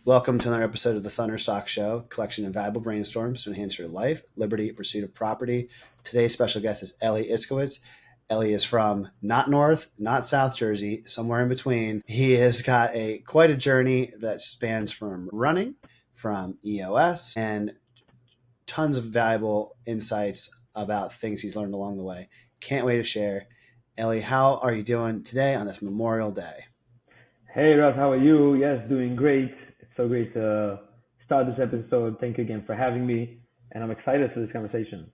Welcome to another episode of the Thunderstock Show, collection of valuable brainstorms to enhance your life, liberty, pursuit of property. Today's special guest is Ellie Itzkowitz. Ellie is from not North, not South Jersey, somewhere in between. He has got quite a journey that spans from running, from EOS, and tons of valuable insights about things he's learned along the way. Can't wait to share. Ellie, how are you doing today on this Memorial Day? Hey Russ, how are you? Yes, doing great. It's so great to start this episode. Thank you again for having me, and I'm excited for this conversation.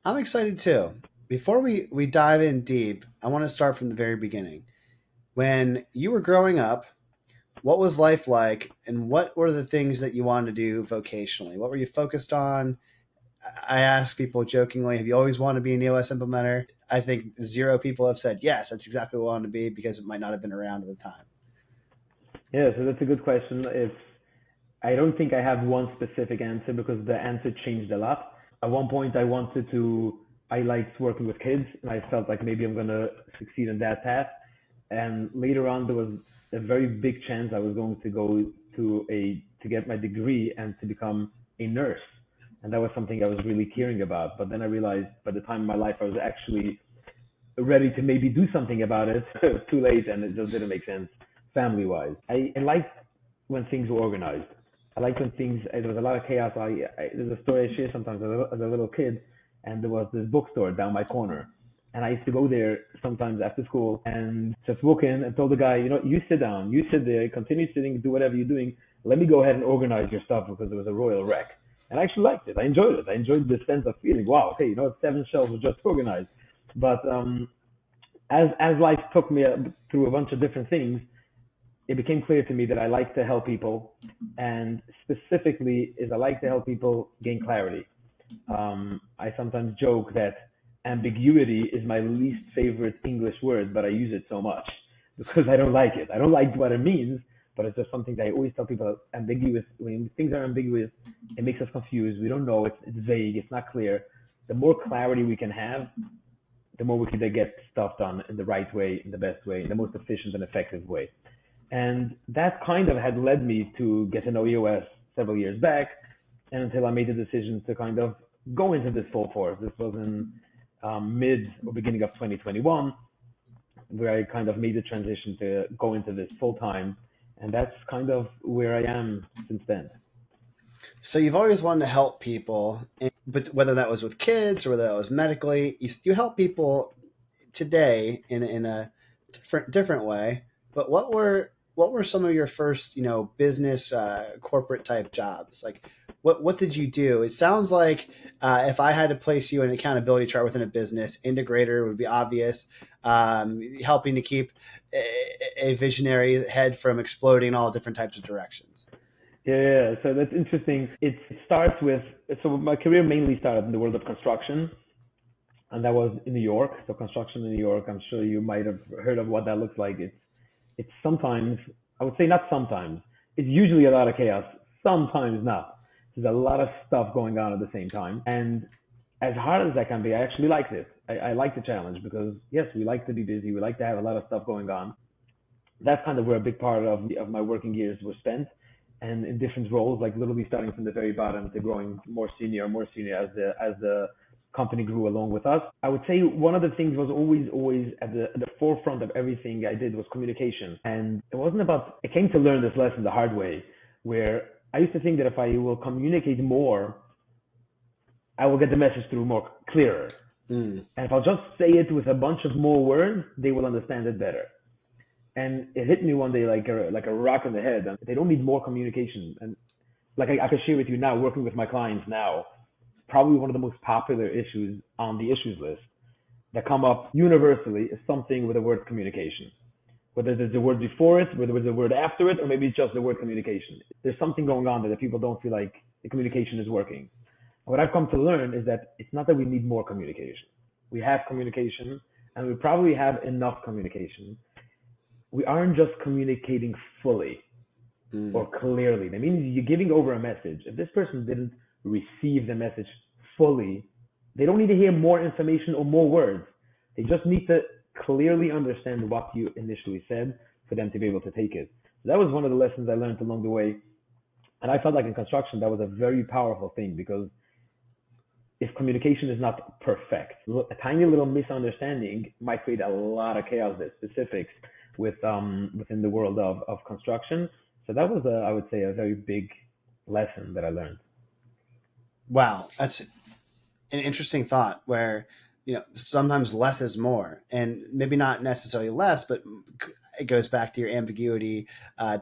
I'm excited too. Before we dive in deep, I want to start from the very beginning. When you were growing up, what was life like and what were the things that you wanted to do vocationally? What were you focused on? I ask people jokingly, have you always wanted to be an EOS implementer? I think zero people have said, yes, that's exactly what I wanted to be because it might not have been around at the time. Yeah, so that's a good question. I don't think I have one specific answer because the answer changed a lot. At one point, I liked working with kids, and I felt like maybe I'm gonna succeed in that path. And later on, there was a very big chance I was going to go to get my degree and to become a nurse, and that was something I was really caring about. But then I realized by the time in my life I was actually ready to maybe do something about it, it was too late, and it just didn't make sense family wise. I liked when things were organized. I liked when there was a lot of chaos. There's a story I share sometimes as a little kid, and there was this bookstore down my corner. And I used to go there sometimes after school and just walk in and tell the guy, you sit down, you sit there, continue sitting, do whatever you're doing. Let me go ahead and organize your stuff because it was a royal wreck. And I actually liked it. I enjoyed it. I enjoyed the sense of feeling, wow, okay, 7 shelves were just organized. But as life took me through a bunch of different things, it became clear to me that I like to help people, and specifically is I like to help people gain clarity. I sometimes joke that ambiguity is my least favorite English word, but I use it so much because I don't like it. I don't like what it means, but it's just something that I always tell people. Ambiguous, when things are ambiguous, it makes us confused. We don't know. It's vague. It's not clear. The more clarity we can have, the more we can get stuff done in the right way, in the best way, in the most efficient and effective way. And that kind of had led me to get to know EOS several years back, and until I made the decision to kind of go into this full force. This was in mid or beginning of 2021, where I kind of made the transition to go into this full time. And that's kind of where I am since then. So you've always wanted to help people, but whether that was with kids or whether that was medically, you help people today in a different way. But what were some of your first business corporate type jobs? Like what did you do? It sounds like if I had to place you in an accountability chart within a business, integrator would be obvious. Helping to keep a visionary head from exploding in all different types of directions. Yeah, so that's interesting. It starts with, so my career mainly started in the world of construction, and that was in New York. So construction in New York, I'm sure you might have heard of what that looks like. It's sometimes, I would say not sometimes, it's usually a lot of chaos, sometimes not. There's a lot of stuff going on at the same time. And as hard as that can be, I actually like this. I like the challenge because, yes, we like to be busy. We like to have a lot of stuff going on. That's kind of where a big part of my working years were spent, and in different roles, like literally starting from the very bottom to growing more senior as the company grew along with us. I would say one of the things was always at the forefront of everything I did was communication. And it wasn't about, I came to learn this lesson the hard way, where I used to think that if I will communicate more, I will get the message through more clearer. Mm. And if I'll just say it with a bunch of more words, they will understand it better. And it hit me one day like a rock on the head. And they don't need more communication. And like I can share with you now, working with my clients now, probably one of the most popular issues on the issues list that come up universally is something with the word communication. Whether there's a word before it, whether there's a word after it, or maybe it's just the word communication. There's something going on there that people don't feel like the communication is working. And what I've come to learn is that it's not that we need more communication. We have communication, and we probably have enough communication. We aren't just communicating fully Mm. or clearly. That means you're giving over a message. If this person didn't receive the message fully, they don't need to hear more information or more words. They just need to clearly understand what you initially said for them to be able to take it. So that was one of the lessons I learned along the way. And I felt like in construction, that was a very powerful thing because if communication is not perfect, a tiny little misunderstanding might create a lot of chaos. There's specifics within the world of construction. So that was I would say a very big lesson that I learned. Wow, that's an interesting thought where sometimes less is more, and maybe not necessarily less, but it goes back to your ambiguity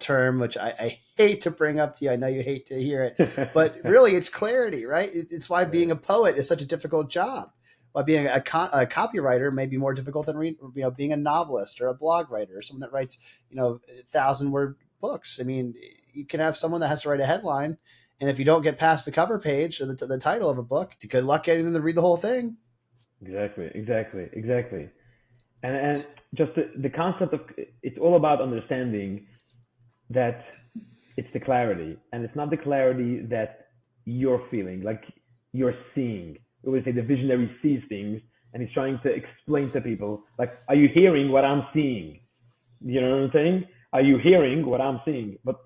term, which I hate to bring up to you. I know you hate to hear it, but really it's clarity, right? It's why being a poet is such a difficult job. Why being a copywriter may be more difficult than being a novelist or a blog writer or someone that writes 1,000-word books. I mean, you can have someone that has to write a headline, and if you don't get past the cover page or the title of a book, good luck getting them to read the whole thing. Exactly. And just the concept of it's all about understanding that it's the clarity, and it's not the clarity that you're feeling, like you're seeing. We always say the visionary sees things, and he's trying to explain to people, like, are you hearing what I'm seeing? You know what I'm saying? Are you hearing what I'm seeing? But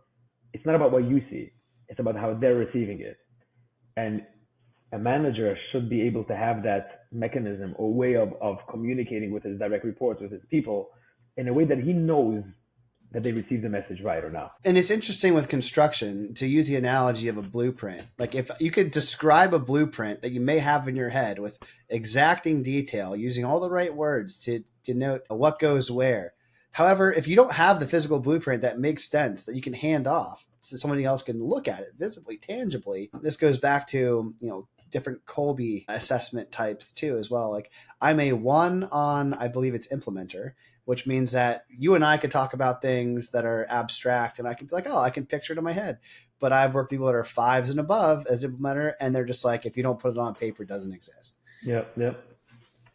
it's not about what you see. It's about how they're receiving it. And a manager should be able to have that mechanism or way of communicating with his direct reports, with his people, in a way that he knows that they receive the message right or not. And it's interesting with construction to use the analogy of a blueprint. Like if you could describe a blueprint that you may have in your head with exacting detail, using all the right words to denote what goes where. However, if you don't have the physical blueprint that makes sense, that you can hand off so somebody else can look at it visibly, tangibly, this goes back to, different Colby assessment types too, as well. Like I'm a 1 on, I believe it's Implementer, which means that you and I could talk about things that are abstract and I could be like, oh, I can picture it in my head. But I've worked with people that are 5s and above as Implementer, and they're just like, if you don't put it on paper, it doesn't exist. Yep.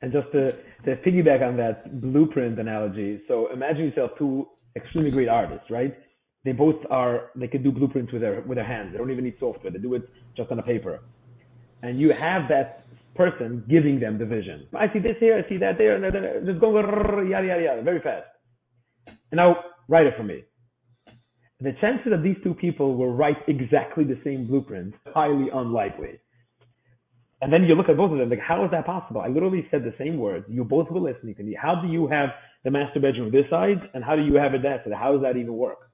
And just to piggyback on that blueprint analogy, so imagine yourself two extremely great artists, right? They can do blueprints with their hands. They don't even need software. They do it just on a paper. And you have that person giving them the vision. I see this here, I see that there, and then just go yada yada yada very fast. And now write it for me. The chances that these two people will write exactly the same blueprint highly unlikely. And then you look at both of them, like, how is that possible? I literally said the same words. You both were listening to me. How do you have the master bedroom this side, and how do you have it that side? How does that even work?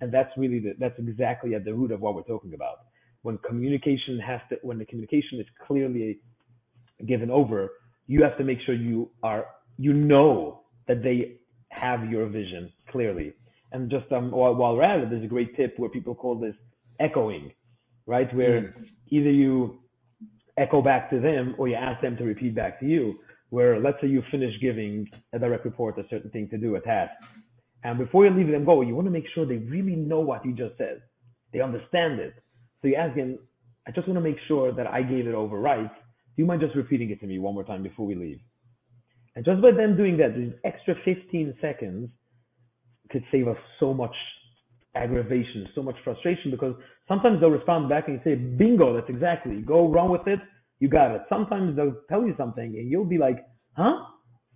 And that's exactly at the root of what we're talking about. When the communication is clearly given over, you have to make sure you know that they have your vision clearly. And just while we're at it, there's a great tip where people call this echoing, right? Where either you echo back to them or you ask them to repeat back to you. Where let's say you finish giving a direct report a certain thing to do, a task, and before you leave them go, you want to make sure they really know what you just said. They understand it. So you ask him, I just want to make sure that I gave it over right. Do you mind just repeating it to me one more time before we leave? And just by them doing that, this extra 15 seconds could save us so much aggravation, so much frustration, because sometimes they'll respond back and say, bingo, that's exactly, go run with it, you got it. Sometimes they'll tell you something and you'll be like, huh?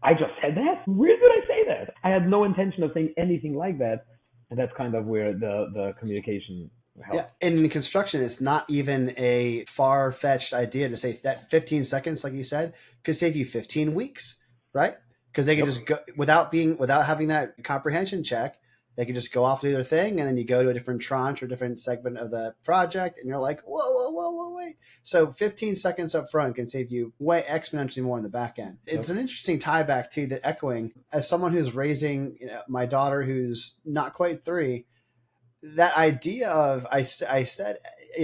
I just said that? Where did I say that? I had no intention of saying anything like that. And that's kind of where the communication helps. Yeah, and in construction, it's not even a far-fetched idea to say that 15 seconds, like you said, could save you 15 weeks, right? Because they can just go without having that comprehension check. They can just go off to do their thing, and then you go to a different tranche or different segment of the project, and you're like, whoa, wait. So 15 seconds up front can save you way exponentially more in the back end. It's an interesting tie back to the echoing. As someone who's raising my daughter who's not quite 3, that idea of I said,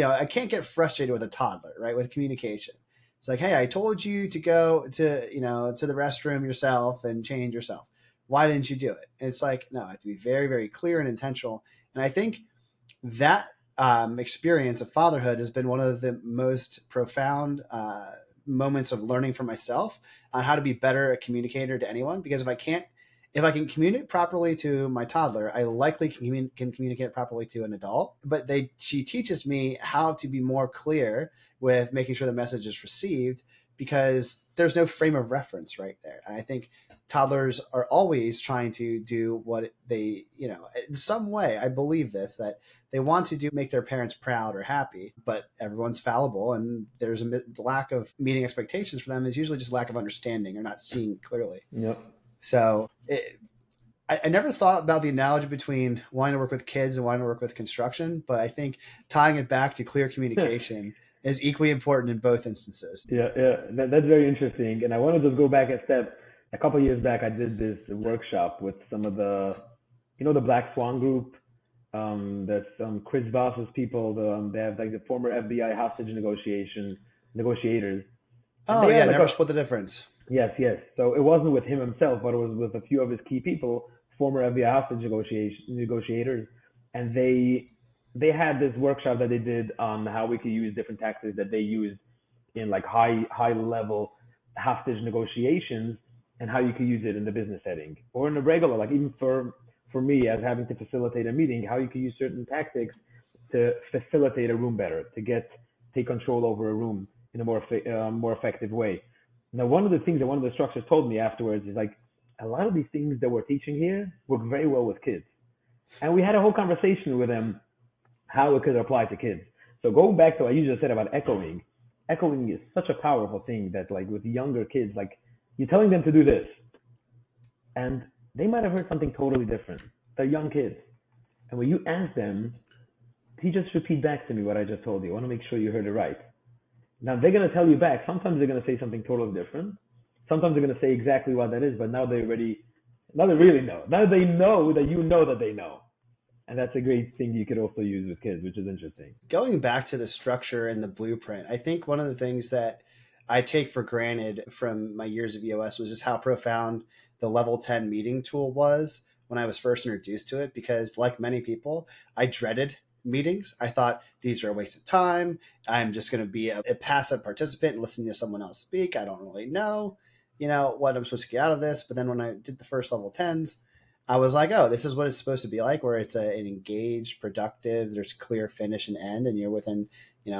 I can't get frustrated with a toddler, right? With communication. It's like, hey, I told you to go to the restroom yourself and change yourself. Why didn't you do it? And it's like, no, I have to be very, very clear and intentional. And I think that experience of fatherhood has been one of the most profound moments of learning for myself on how to be better a communicator to anyone. Because if I can communicate properly to my toddler, I likely can communicate properly to an adult. But she teaches me how to be more clear with making sure the message is received, because there's no frame of reference right there. And I think toddlers are always trying to do what they, in some way, I believe this, that they want to do make their parents proud or happy, but everyone's fallible, and there's a lack of meeting expectations for them is usually just lack of understanding or not seeing clearly. Yep. So I never thought about the analogy between wanting to work with kids and wanting to work with construction, but I think tying it back to clear communication is equally important in both instances. Yeah, yeah, that's very interesting. And I want to just go back a step. A couple of years back, I did this workshop with some of the Black Swan group. That's Chris Voss's people. They have like the former FBI hostage negotiators, and Oh they yeah, had like never a split the difference. yes, yes. So it wasn't with him himself, but it was with a few of his key people, former FBI hostage negotiators, and they had this workshop that they did on how we could use different tactics that they used in like high level hostage negotiations, and how you could use it in the business setting or in a regular, like even for me as having to facilitate a meeting, how you could use certain tactics to facilitate a room better, to take control over a room in a more effective way. Now, one of the things that one of the instructors told me afterwards is like, a lot of these things that we're teaching here work very well with kids. And we had a whole conversation with them how it could apply to kids. So going back to what you just said about echoing is such a powerful thing that like with younger kids, like you're telling them to do this and they might have heard something totally different. They're young kids. And when you ask them, can you just repeat back to me what I just told you? I want to make sure you heard it right. Now they're going to tell you back. Sometimes they're going to say something totally different. Sometimes they're going to say exactly what that is, but now they really know. Now they know that you know that they know. And that's a great thing you could also use with kids, which is interesting. Going back to the structure and the blueprint, I think one of the things that I take for granted from my years of EOS was just how profound the level 10 meeting tool was when I was first introduced to it, because like many people, I dreaded meetings. I thought these are a waste of time. I'm just going to be a passive participant listening to someone else speak. I don't really know, what I'm supposed to get out of this. But then when I did the first level 10s, I was like, oh, this is what it's supposed to be like, where it's an engaged, productive, there's clear finish and end, and you're within,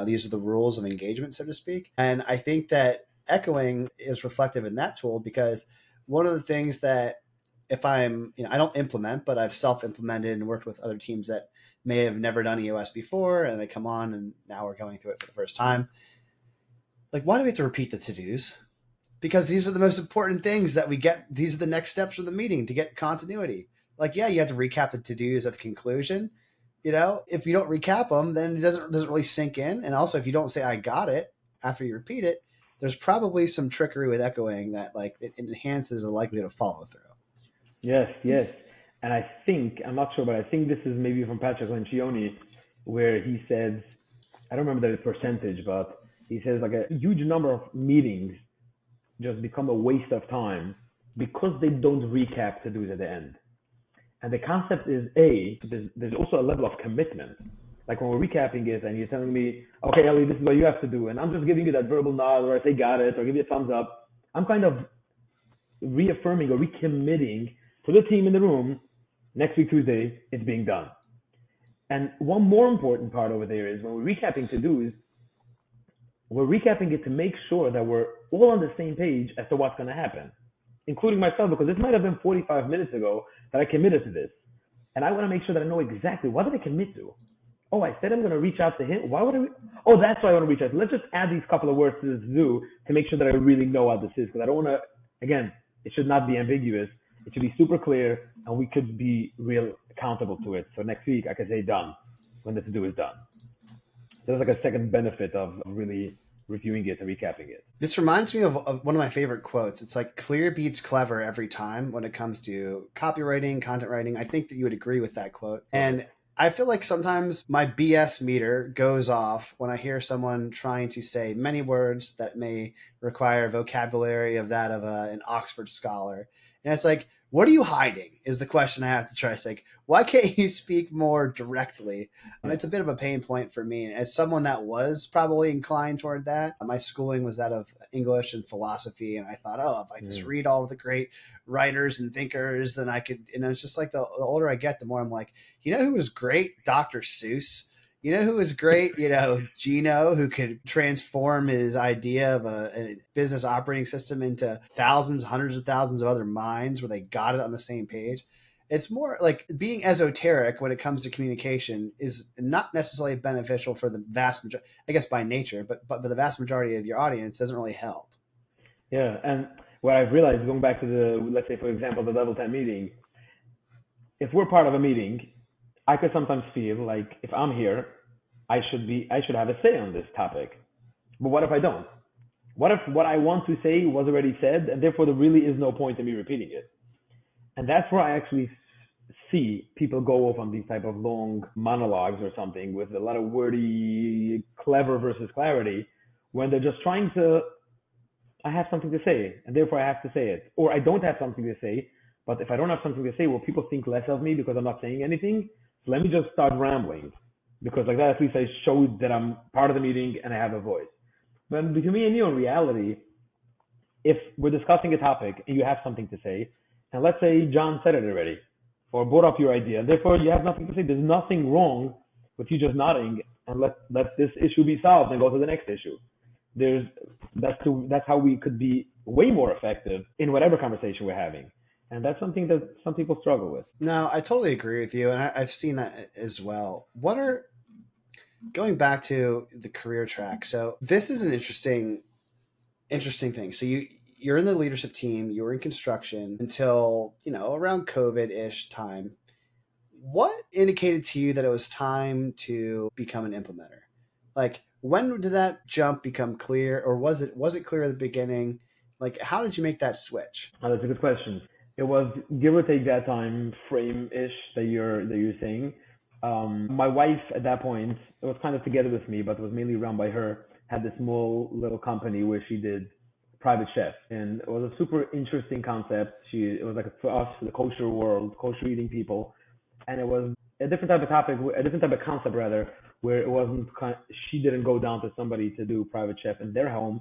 these are the rules of engagement, so to speak. And I think that echoing is reflective in that tool, because one of the things that if I'm, I don't implement, but I've self-implemented and worked with other teams that may have never done EOS before, and they come on and now we're going through it for the first time. Like, why do we have to repeat the to-dos? Because these are the most important things that we get. These are the next steps from the meeting to get continuity. Like, yeah, you have to recap the to-dos at the conclusion. If you don't recap them, then it doesn't really sink in. And also, if you don't say, I got it, after you repeat it, there's probably some trickery with echoing that like it enhances the likelihood of follow through. Yes, yes. And I think, I'm not sure, but I think this is maybe from Patrick Lencioni, where he says, I don't remember the percentage, but he says like a huge number of meetings just become a waste of time because they don't recap to do it at the end. And the concept is there's also a level of commitment. Like when we're recapping it and you're telling me, okay, Ellie, this is what you have to do. And I'm just giving you that verbal nod or I say got it or give you a thumbs up. I'm kind of reaffirming or recommitting to the team in the room, next week, Tuesday, it's being done. And one more important part over there is when we're recapping to-dos, we're recapping it to make sure that we're all on the same page as to what's going to happen, including myself, because this might have been 45 minutes ago that I committed to this. And I want to make sure that I know exactly what did I commit to? Oh, I said I'm going to reach out to him. Why would I? Oh, that's why I want to reach out. Let's just add these couple of words to this do to make sure that I really know what this is. Because I don't want to, again, it should not be ambiguous. It should be super clear and we could be real accountable to it. So next week I can say done when the to-do is done. So there's like a second benefit of really reviewing it and recapping it. This reminds me of one of my favorite quotes. It's like clear beats clever every time when it comes to copywriting, content writing. I think that you would agree with that quote. And I feel like sometimes my BS meter goes off when I hear someone trying to say many words that may require vocabulary of that of an Oxford scholar. And it's like, what are you hiding is the question I have to try to say. Why can't you speak more directly? It's a bit of a pain point for me. As someone that was probably inclined toward that, my schooling was that of English and philosophy. And I thought, oh, if I just read all of the great writers and thinkers, then I could, it's just like the older I get, the more I'm like, who was great? Dr. Seuss. Who was great? Gino, who could transform his idea of a business operating system into thousands, hundreds of thousands of other minds where they got it on the same page. It's more like being esoteric when it comes to communication is not necessarily beneficial for the vast majority, I guess by nature, but the vast majority of your audience doesn't really help. Yeah, and what I've realized, going back to the, let's say, for example, the level 10 meeting, if we're part of a meeting, I could sometimes feel like if I'm here, I should have a say on this topic. But what if I don't? What if what I want to say was already said, and therefore there really is no point in me repeating it? And that's where I actually see people go off on these type of long monologues or something with a lot of wordy, clever versus clarity, when they're just trying to, I have something to say, and therefore I have to say it. Or I don't have something to say, but if I don't have something to say, well, people think less of me because I'm not saying anything. So let me just start rambling, because like that, at least I showed that I'm part of the meeting and I have a voice. But between me and you, in reality, if we're discussing a topic and you have something to say, and let's say John said it already, or brought up your idea, and therefore you have nothing to say, there's nothing wrong with you just nodding and let this issue be solved and go to the next issue. There's that's how we could be way more effective in whatever conversation we're having, and that's something that some people struggle with. No, I totally agree with you, and I've seen that as well. What are going back to the career track? So this is an interesting thing. So you're in the leadership team, you were in construction until, around COVID-ish time. What indicated to you that it was time to become an implementer? Like, when did that jump become clear, or was it clear at the beginning? Like, how did you make that switch? Oh, that's a good question. It was give or take that time frame ish that you're saying. My wife at that point, it was kind of together with me, but it was mainly run by her. Had this small little company where she did private chef, and it was a super interesting concept. It was like for us, the kosher world, kosher eating people, and it was a different type of topic, a different type of concept rather, where it wasn't she didn't go down to somebody to do private chef in their home.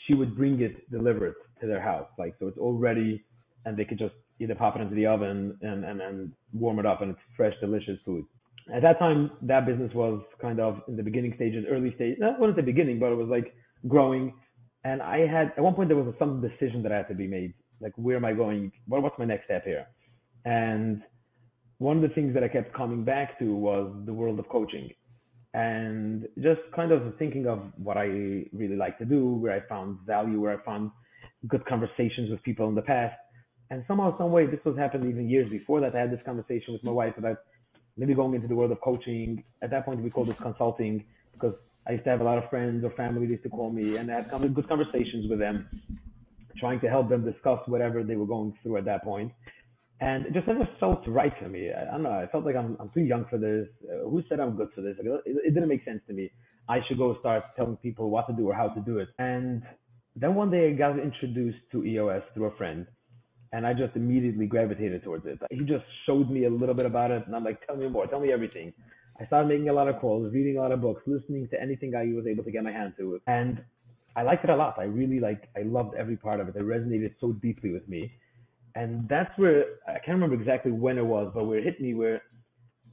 She would bring it delivered to their house, like so it's all ready, and they could just either pop it into the oven and warm it up, and it's fresh, delicious food. At that time, that business was kind of in the beginning stages, early stage. Not wasn't the beginning, but it was like growing. And I had at one point there was some decision that had to be made, like where am I going? What's my next step here? And one of the things that I kept coming back to was the world of coaching, and just kind of thinking of what I really like to do, where I found value, where I found good conversations with people in the past. And somehow, some way, this was happening even years before that. I had this conversation with my wife about maybe going into the world of coaching. At that point, we called it consulting, because I used to have a lot of friends or family that used to call me, and I had good conversations with them, trying to help them discuss whatever they were going through at that point. And it just never felt right to me. I don't know. I felt like I'm too young for this. Who said I'm good for this? Like, it didn't make sense to me. I should go start telling people what to do or how to do it. And then one day I got introduced to EOS through a friend, and I just immediately gravitated towards it. He just showed me a little bit about it, and I'm like, tell me more, tell me everything. I started making a lot of calls, reading a lot of books, listening to anything I was able to get my hand to, and I liked it a lot. I loved every part of it. It resonated so deeply with me, and that's where I can't remember exactly when it was, but where it hit me, where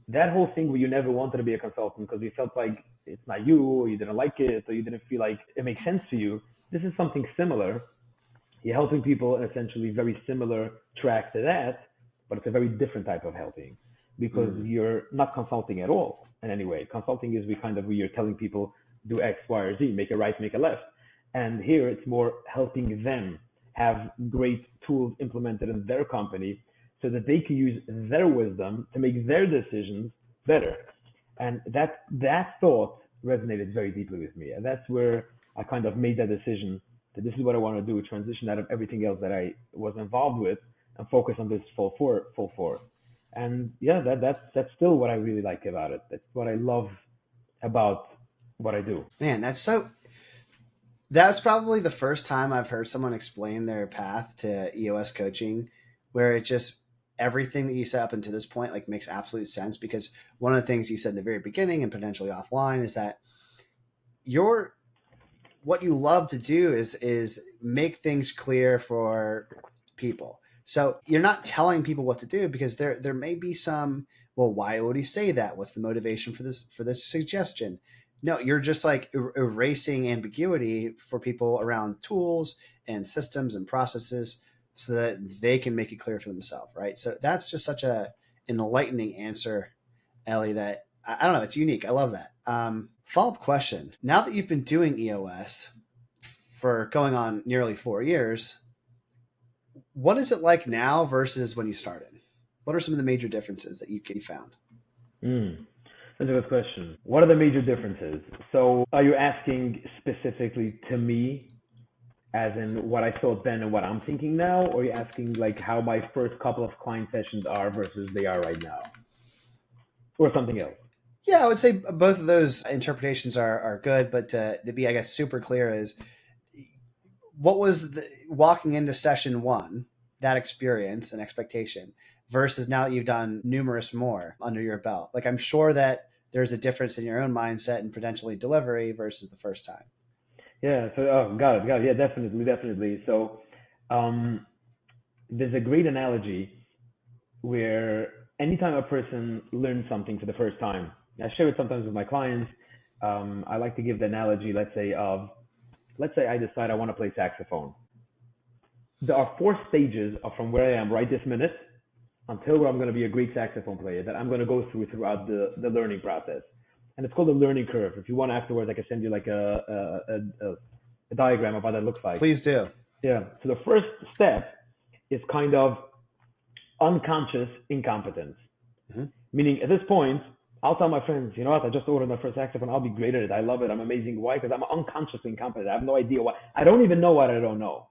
that whole thing where you never wanted to be a consultant because you felt like it's not you, or you didn't like it, or you didn't feel like it makes sense to you. This is something similar. You're helping people in essentially very similar track to that, but it's a very different type of helping, because Mm. you're not consulting at all in any way. Consulting is where you're telling people do X, Y, or Z, make a right, make a left. And here it's more helping them have great tools implemented in their company so that they can use their wisdom to make their decisions better. And that thought resonated very deeply with me. And that's where I kind of made that decision that this is what I want to do, transition out of everything else that I was involved with and focus on this full force. And yeah, that's still what I really like about it. That's what I love about what I do. Man, that's probably the first time I've heard someone explain their path to EOS coaching, where it just everything that you said up until this point like makes absolute sense. Because one of the things you said in the very beginning and potentially offline is that your what you love to do is make things clear for people. So you're not telling people what to do, because there may be some, well, why would he say that? What's the motivation for this suggestion? No, you're just like erasing ambiguity for people around tools and systems and processes so that they can make it clear for themselves, right? So that's just such a enlightening answer, Ellie, that I don't know, it's unique. I love that. Follow-up question. Now that you've been doing EOS for going on nearly 4 years, what is it like now versus when you started? What are some of the major differences that you found? Mm, that's a good question. What are the major differences? So, are you asking specifically to me, as in what I thought then and what I'm thinking now, or are you asking like how my first couple of client sessions are versus they are right now, or something else? Yeah, I would say both of those interpretations are good, but to be, I guess, super clear is what was walking into session one, that experience and expectation, versus now that you've done numerous more under your belt? Like, I'm sure that there's a difference in your own mindset and potentially delivery versus the first time. Yeah. So, oh, got it. Yeah, definitely, definitely. So, um, there's a great analogy where anytime a person learns something for the first time, I share it sometimes with my clients. I like to give the analogy, let's say I decide I want to play saxophone. There are four stages of from where I am right this minute until where I'm going to be a great saxophone player that I'm going to go through throughout the learning process. And it's called a learning curve. If you want afterwards, I can send you like a diagram of what that looks like. Please do. Yeah. So the first step is kind of unconscious incompetence. Mm-hmm. Meaning at this point, I'll tell my friends, you know what, I just ordered my first saxophone. I'll be great at it. I love it. I'm amazing. Why? Because I'm unconsciously incompetent. I have no idea why. I don't even know what I don't know.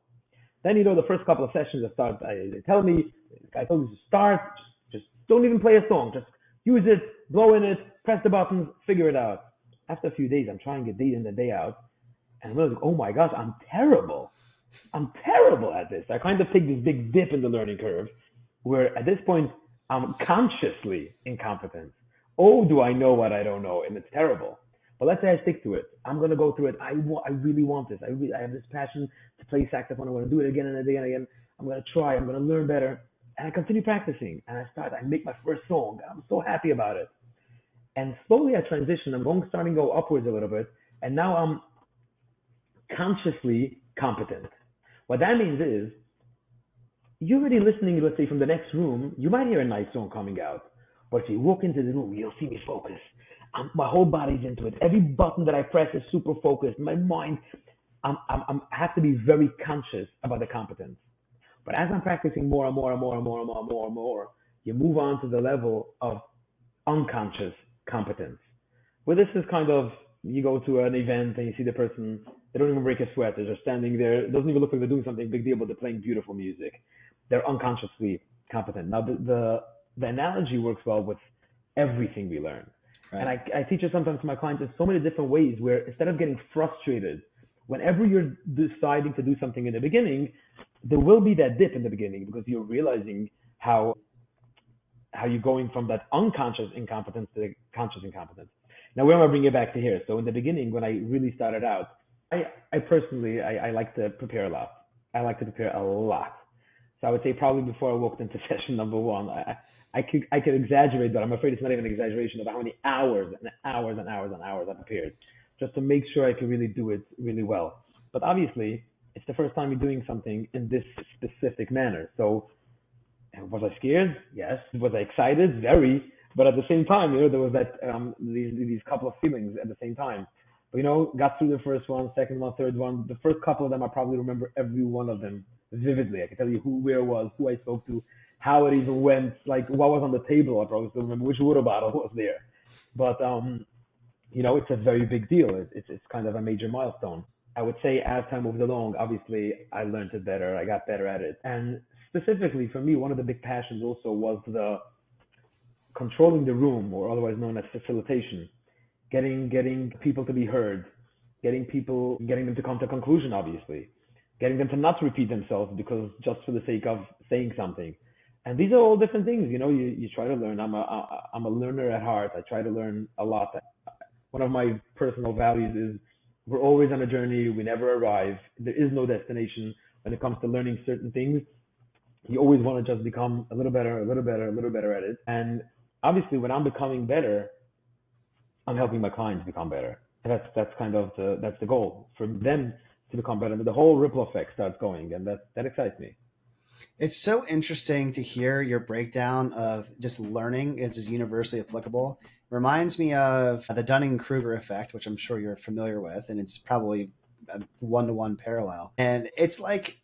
Then, the first couple of sessions, they tell me, I told you to start, just don't even play a song. Just use it, blow in it, press the buttons, figure it out. After a few days, I'm trying it day in and day out. And I'm like, oh my gosh, I'm terrible. I'm terrible at this. I kind of take this big dip in the learning curve where at this point, I'm consciously incompetent. Oh, do I know what I don't know? And it's terrible. But let's say I stick to it. I'm going to go through it. I really want this. I have this passion to play saxophone. I want to do it again and again and again. I'm going to try. I'm going to learn better. And I continue practicing. And I make my first song. I'm so happy about it. And slowly I transition. Starting to go upwards a little bit. And now I'm consciously competent. What that means is, you're already listening, let's say, from the next room. You might hear a nice song coming out. But if you walk into the room, you'll see me focus. My whole body's into it. Every button that I press is super focused. My mind, I have to be very conscious about the competence. But as I'm practicing more and more and more and more and more and more and more, you move on to the level of unconscious competence. Where this is kind of, you go to an event and you see the person, they don't even break a sweat. They're just standing there. It doesn't even look like they're doing something big deal, but they're playing beautiful music. They're unconsciously competent. Now, the analogy works well with everything we learn. Right. And I teach it sometimes to my clients in so many different ways where instead of getting frustrated, whenever you're deciding to do something in the beginning, there will be that dip in the beginning because you're realizing how you're going from that unconscious incompetence to the conscious incompetence. Now, where am I bringing it back to here? So in the beginning, when I really started out, I personally like to prepare a lot. I like to prepare a lot. So I would say probably before I walked into session number one, I could exaggerate, but I'm afraid it's not even an exaggeration of how many hours and hours and hours and hours I prepared just to make sure I could really do it really well. But obviously, it's the first time you're doing something in this specific manner. So was I scared? Yes. Was I excited? Very. But at the same time, there was that these couple of feelings at the same time. But got through the first one, second one, third one. The first couple of them, I probably remember every one of them vividly. I can tell you where it was, who I spoke to, how it even went, like what was on the table. I probably still remember which water bottle was there. But it's a very big deal. It's kind of a major milestone. I would say as time moved along, obviously I learned it better. I got better at it. And specifically for me, one of the big passions also was the controlling the room, or otherwise known as facilitation, getting people to be heard, getting them to come to a conclusion, obviously, getting them to not repeat themselves because just for the sake of saying something. And these are all different things. You try to learn. I'm a learner at heart. I try to learn a lot. One of my personal values is we're always on a journey. We never arrive. There is no destination when it comes to learning certain things. You always want to just become a little better, a little better, a little better at it. And obviously, when I'm becoming better, I'm helping my clients become better. And that's kind of the goal for them to become better. And the whole ripple effect starts going, and that excites me. It's so interesting to hear your breakdown of just learning is universally applicable. Reminds me of the Dunning-Kruger effect, which I'm sure you're familiar with, and it's probably a one-to-one parallel. And it's like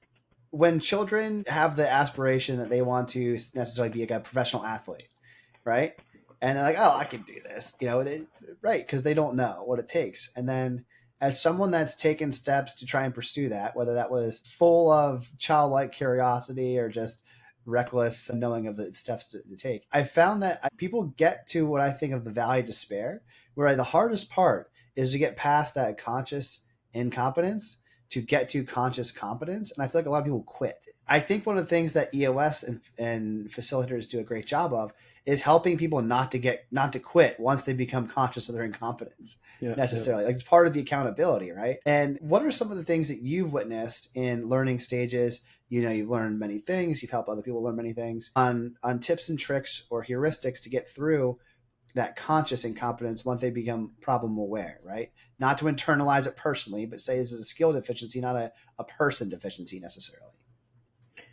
when children have the aspiration that they want to necessarily be like a professional athlete, right? And they're like, "Oh, I can do this," right? Because they don't know what it takes. And then, as someone that's taken steps to try and pursue that, whether that was full of childlike curiosity or just reckless knowing of the steps to take, I found that people get to what I think of the valley of despair, where the hardest part is to get past that conscious incompetence to get to conscious competence. And I feel like a lot of people quit. I think one of the things that EOS and facilitators do a great job of is helping people not to quit once they become conscious of their incompetence Yeah, yeah. necessarily. Like it's part of the accountability, right? And what are some of the things that you've witnessed in learning stages? You've learned many things, you've helped other people learn many things on tips and tricks or heuristics to get through that conscious incompetence once they become problem aware, right? Not to internalize it personally, but say this is a skill deficiency, not a person deficiency necessarily.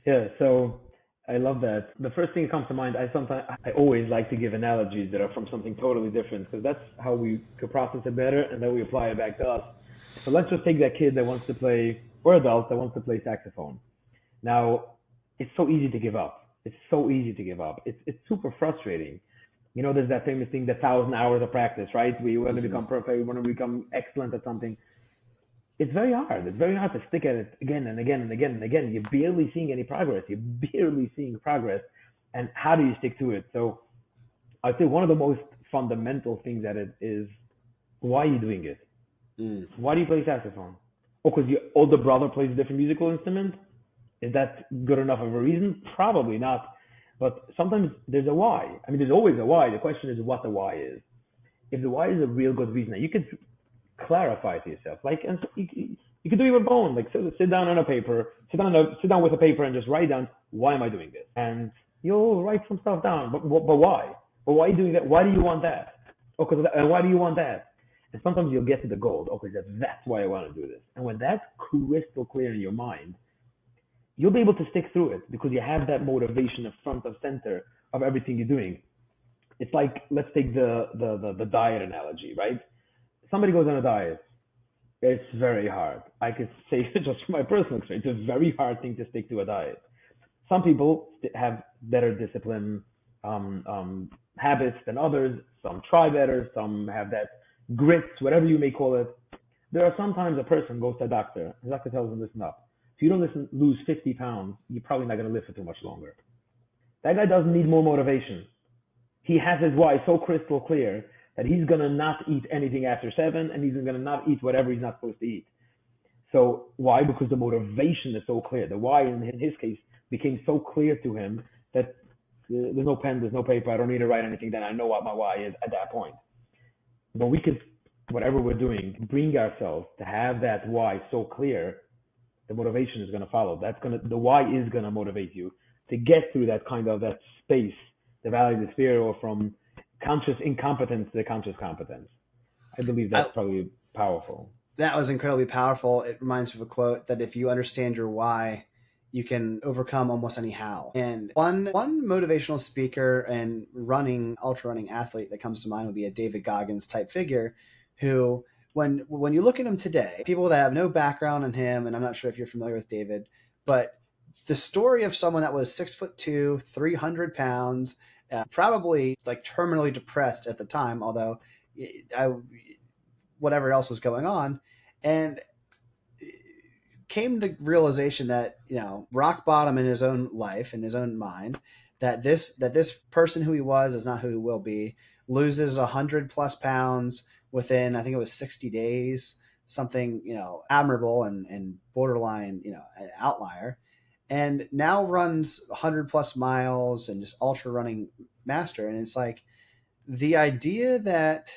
Yeah, so I love that. The first thing that comes to mind, I always like to give analogies that are from something totally different because that's how we could process it better and then we apply it back to us. So let's just take that kid that wants to play, or adult that wants to play saxophone. Now, it's so easy to give up. It's so easy to give up. It's super frustrating. There's that famous thing, the 1,000 hours of practice, right? We want to Mm-hmm. become perfect, we want to become excellent at something. It's very hard. It's very hard to stick at it again and again and again and again. You're barely seeing any progress. You're barely seeing progress. And how do you stick to it? So I'd say one of the most fundamental things that it is, why are you doing it? Mm. Why do you play saxophone? Oh, because your older brother plays a different musical instrument? Is that good enough of a reason? Probably not. But sometimes there's a why. I mean, there's always a why. The question is what the why is. If the why is a real good reason, you could clarify to yourself. Like, and you can do your own. Like, sit down on a paper, sit down with a paper, and just write down why am I doing this, and you'll write some stuff down. But why? But why are you doing that? Why do you want that? Okay, and why do you want that? And sometimes you'll get to the goal. Okay, that's why I want to do this. And when that's crystal clear in your mind, you'll be able to stick through it because you have that motivation of front of center of everything you're doing. It's like, let's take the diet analogy, right? Somebody goes on a diet. It's very hard. I could say just from my personal experience, it's a very hard thing to stick to a diet. Some people have better discipline habits than others. Some try better. Some have that grits, whatever you may call it. There are sometimes a person goes to a doctor. The doctor tells them, listen up. If you don't lose 50 pounds, you're probably not going to live for too much longer. That guy doesn't need more motivation. He has his why so crystal clear that he's going to not eat anything after 7 and he's going to not eat whatever he's not supposed to eat. So why? Because the motivation is so clear. The why in his case became so clear to him that there's no pen, there's no paper. I don't need to write anything. Then I know what my why is at that point. But we could, whatever we're doing, bring ourselves to have that why so clear. The motivation is going to follow. The why is going to motivate you to get through that kind of that space, the valley of despair, or from conscious incompetence to conscious competence. I believe I, that's probably powerful. that was incredibly powerful. It reminds me of a quote that if you understand your why, you can overcome almost any how. And one motivational speaker and ultra running athlete that comes to mind would be a David Goggins type figure, who when you look at him today, people that have no background in him, and I'm not sure if you're familiar with David, but the story of someone that was 6'2", 300 pounds, probably like terminally depressed at the time, although I, whatever else was going on, and came to the realization that rock bottom in his own life, in his own mind, that this person who he was is not who he will be. Loses 100 plus pounds within, I think it was 60 days, something admirable and borderline an outlier, and now runs 100 plus miles and just ultra running master. And it's like the idea that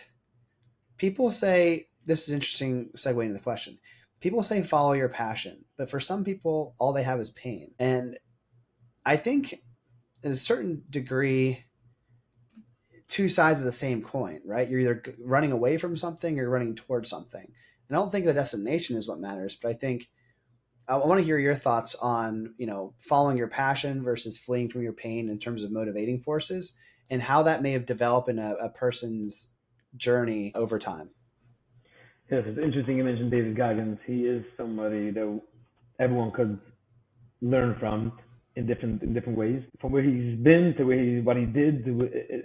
people say, this is interesting segue into the question. People say follow your passion, but for some people, all they have is pain. And I think, in a certain degree, two sides of the same coin, right? You're either running away from something or running towards something. And I don't think the destination is what matters, but I think I want to hear your thoughts on, following your passion versus fleeing from your pain in terms of motivating forces, and how that may have developed in a person's journey over time. Yes, it's interesting you mentioned David Goggins. He is somebody that everyone could learn from in different ways. From where he's been to what he did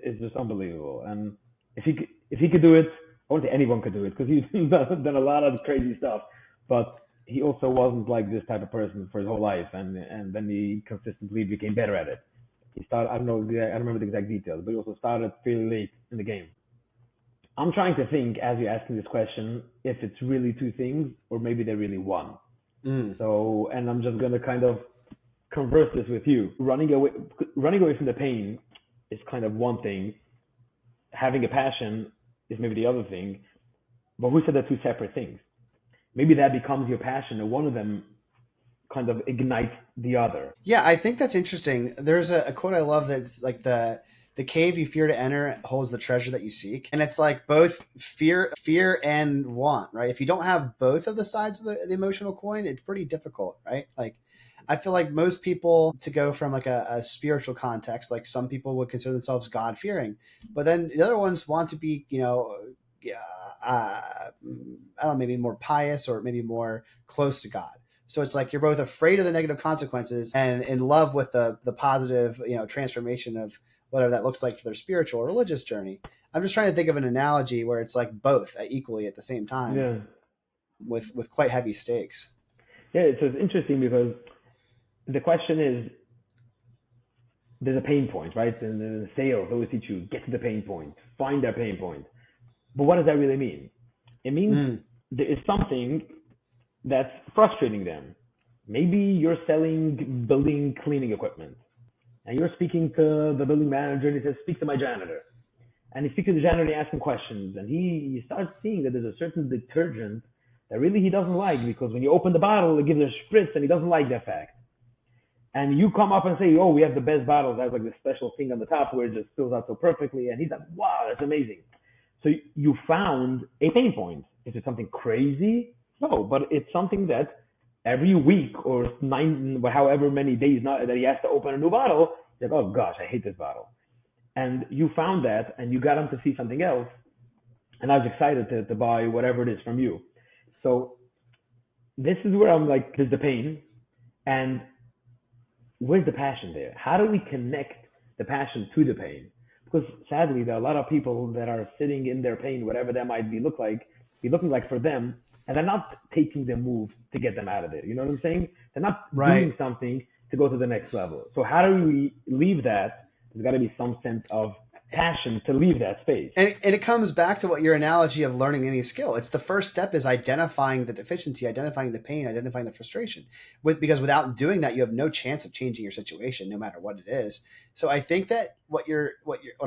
is just unbelievable. And if he could do it, I won't say anyone could do it because he's done a lot of crazy stuff. But he also wasn't like this type of person for his whole life, and then he consistently became better at it. He started, I don't know, I don't remember the exact details, but he also started fairly late in the game. I'm trying to think as you're asking this question if it's really two things or maybe they're really one. Mm. So, and I'm just gonna kind of converse this with you. Running away from the pain is kind of one thing. Having a passion is maybe the other thing. But who said they're two separate things? Maybe that becomes your passion, and one of them kind of ignites the other. Yeah, I think that's interesting. There's a quote I love that's like the cave you fear to enter holds the treasure that you seek, and it's like both fear and want, right? If you don't have both of the sides of the emotional coin, it's pretty difficult, right? Like I feel like most people, to go from like a spiritual context, like some people would consider themselves God fearing, but then the other ones want to be, yeah, I don't know, maybe more pious or maybe more close to God. So it's like you're both afraid of the negative consequences and in love with the positive, transformation of whatever that looks like for their spiritual or religious journey. I'm just trying to think of an analogy where it's like both equally at the same time Yeah, with quite heavy stakes. yeah. It's interesting because the question is, there's a pain point, right? And the sales always teach you get to the pain point, find that pain point. But what does that really mean? It means Mm, there is something that's frustrating them. Maybe you're selling building cleaning equipment and you're speaking to the building manager and he says, speak to my janitor. And he speaks to the janitor and he asks him questions. And he starts seeing that there's a certain detergent that really he doesn't like because when you open the bottle, it gives a spritz and he doesn't like that fact. And you come up and say, oh, we have the best bottles. That has like this special thing on the top where it just fills out so perfectly. And he's like, wow, that's amazing. So you found a pain point. Is it something crazy? No, but it's something that every week or however many days that he has to open a new bottle, he's like, oh gosh, I hate this bottle. And you found that and you got him to see something else. And I was excited to buy whatever it is from you. So this is where I'm like, there's the pain. And where's the passion there? How do we connect the passion to the pain? Because sadly, there are a lot of people that are sitting in their pain, whatever that might be looking like for them, and they're not taking the move to get them out of it. You know what I'm saying? They're not doing right. something to go to the next level. So how do we leave that? There's got to be some sense of passion to leave that space. And it comes back to what your analogy of learning any skill. It's the first step is identifying the deficiency, identifying the pain, identifying the frustration. Because without doing that, you have no chance of changing your situation, no matter what it is. So I think that what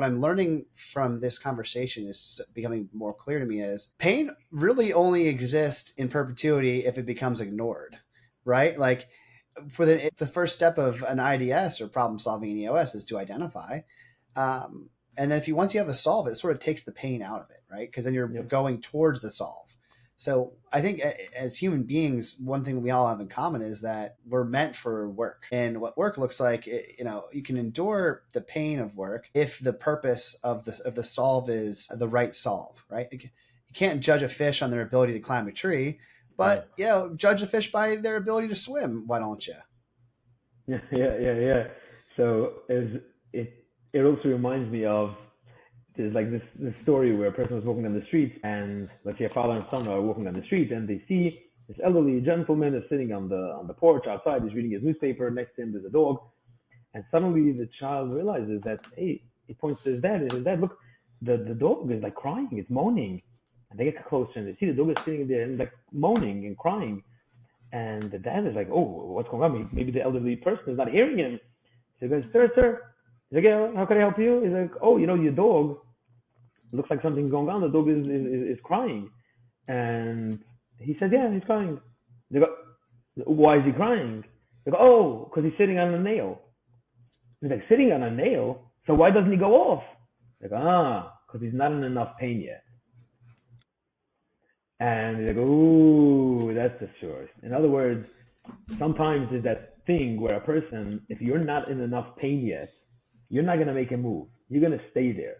I'm learning from this conversation is becoming more clear to me is pain really only exists in perpetuity if it becomes ignored, right? Like for the first step of an IDS or problem solving in EOS is to identify. And then once you have a solve, it sort of takes the pain out of it, right? Because then you're Yep. going towards the solve. So I think as human beings, one thing we all have in common is that we're meant for work. And what work looks like, you can endure the pain of work if the purpose of the solve is the right solve, right? You can't judge a fish on their ability to climb a tree, Yeah. but judge a fish by their ability to swim. Why don't you? Yeah. So it also reminds me of there's like this story where a person was walking down the street and let's say a father and son are walking down the street and they see this elderly gentleman is sitting on the porch outside, he's reading his newspaper, next to him there's a dog, and suddenly the child realizes that hey, he points to his dad and his dad, look, the dog is like crying, it's moaning. And they get closer and they see the dog is sitting there and like moaning and crying. And the dad is like, oh, what's going on? Maybe the elderly person is not hearing him. So he goes, sir. He's like, yeah, how can I help you? He's like, oh, your dog looks like something's going on. The dog is crying. And he said, yeah, he's crying. They go, why is he crying? They go, oh, because he's sitting on a nail. He's like, sitting on a nail? So why doesn't he go off? They go, because he's not in enough pain yet. And they go, ooh, that's the source. In other words, Sometimes there's that thing where a person, if you're not in enough pain yet, you're not going to make a move. You're going to stay there.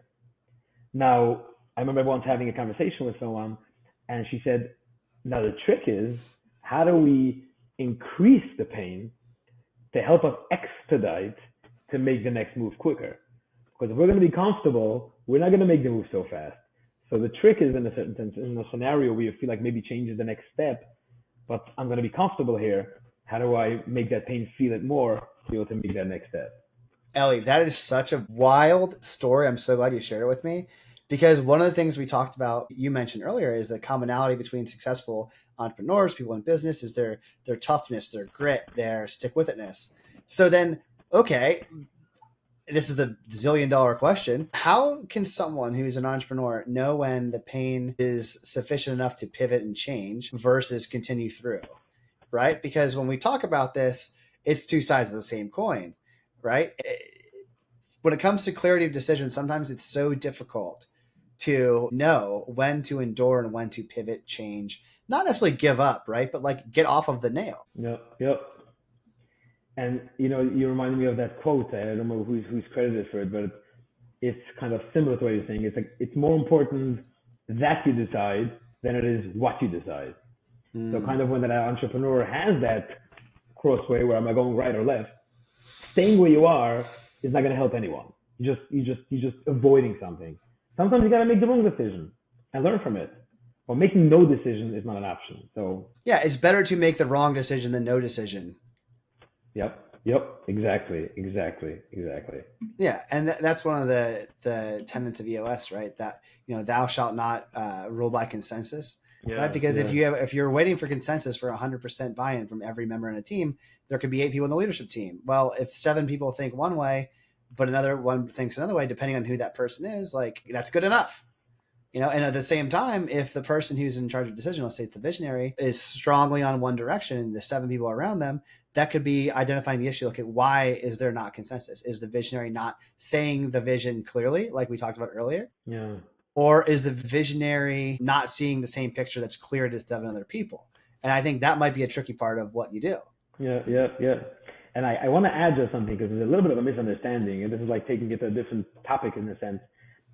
Now, I remember once having a conversation with someone, and she said, now the trick is, how do we increase the pain to help us expedite to make the next move quicker? Because if we're going to be comfortable, we're not going to make the move so fast. So the trick is, in a certain sense, in a scenario where you feel like maybe change is the next step, but I'm going to be comfortable here. How do I make that pain feel it more to be able to make that next step? Ellie, that is such a wild story. I'm so glad you shared it with me because one of the things we talked about, you mentioned earlier, is the commonality between successful entrepreneurs, people in business, is their toughness, their grit, their stick with itness. So then, okay, this is the $1 zillion question. How can someone who's an entrepreneur know when the pain is sufficient enough to pivot and change versus continue through? Right? Because when we talk about this, it's two sides of the same coin, right? When it comes to clarity of decision, sometimes it's so difficult to know when to endure and when to pivot, change, not necessarily give up, right? But like get off of the nail. Yep, yep. And you reminded me of that quote. I don't know who's credited for it, but it's kind of similar to what you're saying. It's like it's more important that you decide than it is what you decide. So kind of when that entrepreneur has that crossway where am I going right or left, staying where you are is not going to help anyone. You're just avoiding something. Sometimes you got to make the wrong decision and learn from it. But making no decision is not an option. So Yeah, it's better to make the wrong decision than no decision. yep, exactly. Yeah, and that's one of the tenets of EOS, right? That thou shalt not rule by consensus, right? Because Yeah. if you're waiting for consensus for 100% buy-in from every member in a team, there could be 8 people in the leadership team. Well, if 7 people think one way, but another one thinks another way, depending on who that person is, like that's good enough. And at the same time, if the person who's in charge of decision, let's say it's the visionary, is strongly on one direction and the 7 people around them, that could be identifying the issue. Look at why is there not consensus? Is the visionary not saying the vision clearly, like we talked about earlier? Yeah. Or is the visionary not seeing the same picture that's clear to 7 other people? And I think that might be a tricky part of what you do. Yeah. And I want to add just something because there's a little bit of a misunderstanding, and this is like taking it to a different topic in a sense,